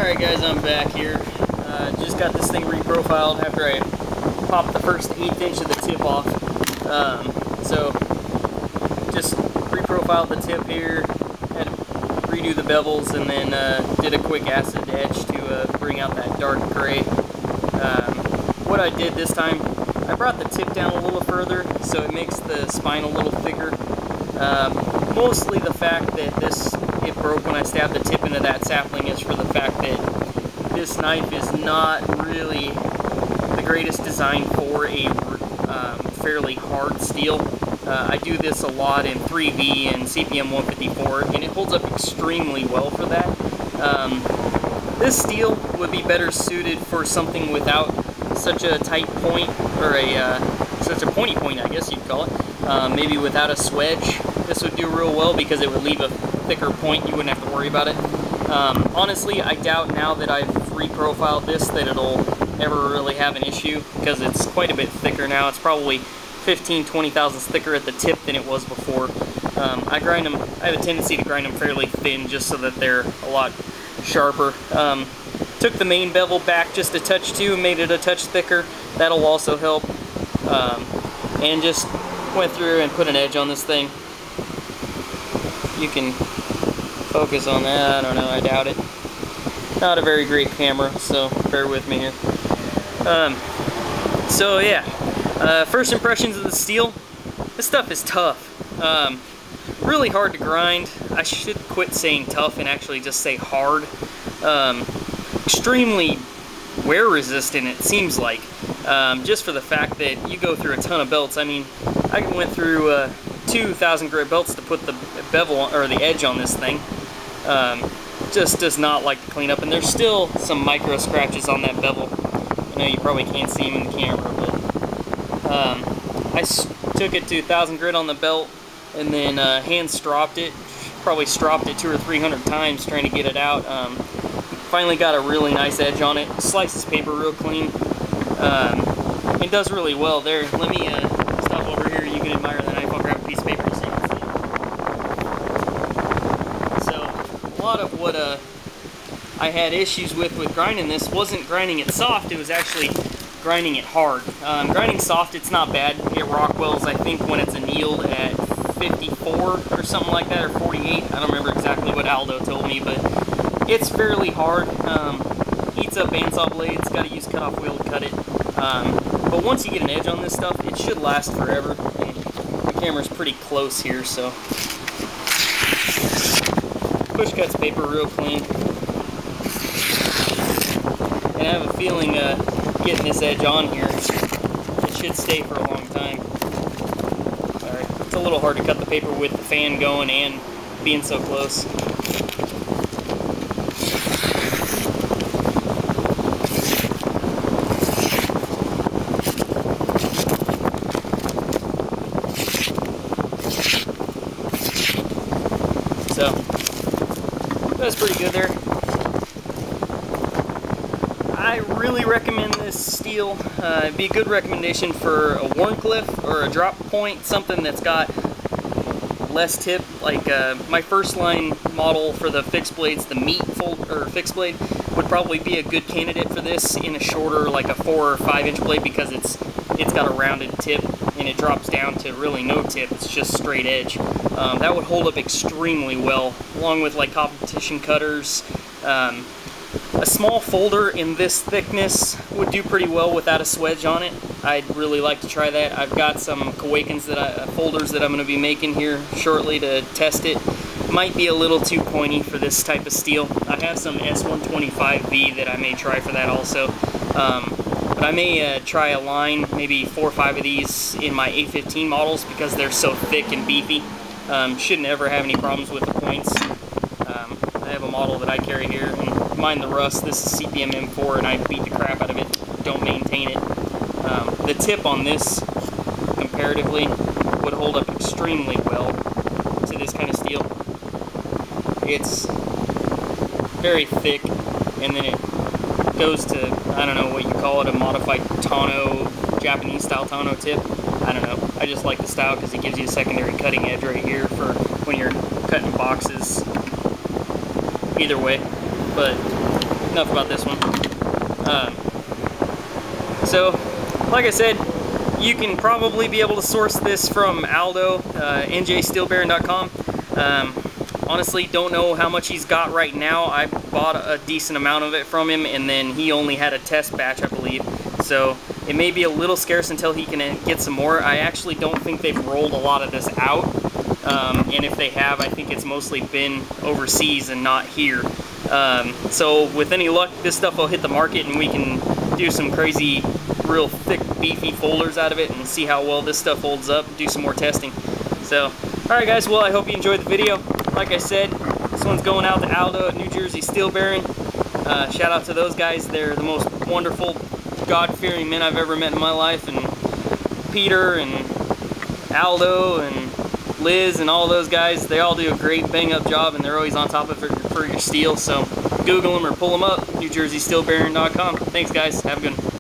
Alright guys, I'm back here. Just got this thing reprofiled after I popped the first 1/8 inch of the tip off. So just reprofiled the tip here, had to redo the bevels, and then did a quick acid etch to bring out that dark gray. What I did this time, I brought the tip down a little further so it makes the spine a little thicker. Mostly the fact that it broke when I stabbed the tip into that sapling is for the fact that this knife is not really the greatest design for a fairly hard steel. I do this a lot in 3V and CPM 154, and it holds up extremely well for that. This steel would be better suited for something without such a tight point, or such a pointy point, I guess you'd call it. Maybe without a swedge. This would do real well because it would leave a thicker point. You wouldn't have to worry about it. Honestly, I doubt now that I've reprofiled this that it'll ever really have an issue, because it's quite a bit thicker now. It's probably 15-20 thousandths thicker at the tip than it was before. I have a tendency to grind them fairly thin just so that they're a lot sharper. Took the main bevel back just a touch too, made it a touch thicker. That'll also help. And just went through and put an edge on this thing. You can focus on that. I don't know, I doubt it. Not a very great camera, so bear with me here. So yeah, first impressions of the steel. This stuff is tough. Really hard to grind. I should quit saying tough and actually just say hard. Extremely wear resistant, it seems like. Just for the fact that you go through a ton of belts. I mean, I went through 2,000 grit belts to put the bevel or the edge on this thing. Just does not like to clean up, and there's still some micro scratches on that bevel. I know you probably can't see them in the camera, but I took it to 1,000 grit on the belt, and then hand stropped it. Probably stropped it 200 or 300 times trying to get it out. Finally got a really nice edge on it. Slices paper real clean. It does really well there. Let me stop over here. You can admire the knife. I'll grab a piece of paper so you can see. So a lot of what I had issues with grinding this wasn't grinding it soft. It was actually grinding it hard. Grinding soft, it's not bad. It Rockwells, I think, when it's annealed at 54 or something like that, or 48. I don't remember exactly what Aldo told me, but it's fairly hard. Eats up bandsaw blades. Got to use cutoff wheel to cut it. But once you get an edge on this stuff, it should last forever. And the camera's pretty close here, so push cuts paper real clean. And I have a feeling getting this edge on here, it should stay for a long time. Sorry, it's a little hard to cut the paper with the fan going and being so close. So, that's pretty good there. I really recommend this steel. It'd be a good recommendation for a Warncliffe or a drop point, something that's got less tip. Like my first line model for the fixed blades, the meat fixed blade, would probably be a good candidate for this in a shorter, like a 4 or 5 inch blade, because it's got a rounded tip and it drops down to really no tip. It's just straight edge. That would hold up extremely well, along with like competition cutters. A small folder in this thickness would do pretty well without a swedge on it. I'd really like to try that. I've got some Kawakens folders that I'm going to be making here shortly to test it. Might be a little too pointy for this type of steel. I have some S125V that I may try for that also. But I may try a line, maybe 4 or 5 of these in my A15 models, because they're so thick and beefy. Shouldn't ever have any problems with the points. I have a model that I carry here, and mind the rust. This is CPM M4, and I beat the crap out of it. Don't maintain it. The tip on this, comparatively, would hold up extremely well to this kind of steel. It's very thick, and then it goes to, I don't know what you call it, a modified Tano, Japanese style Tano tip. I don't know. I just like the style because it gives you a secondary cutting edge right here for when you're cutting boxes. Either way, but enough about this one. So, like I said, you can probably be able to source this from Aldo, njsteelbearing.com. Honestly, don't know how much he's got right now. I bought a decent amount of it from him, and then he only had a test batch, I believe. So it may be a little scarce until he can get some more. I actually don't think they've rolled a lot of this out. And if they have, I think it's mostly been overseas and not here. So with any luck, this stuff will hit the market and we can do some crazy, real thick, beefy folders out of it and see how well this stuff holds up, do some more testing. So, alright guys, well I hope you enjoyed the video. Like I said, this one's going out to Aldo at New Jersey Steel Bearing. Shout out to those guys. They're the most wonderful, God-fearing men I've ever met in my life. And Peter and Aldo and Liz and all those guys, they all do a great bang-up job, and they're always on top of it for your steel. So Google them or pull them up, NewJerseySteelBearing.com. Thanks guys, have a good one.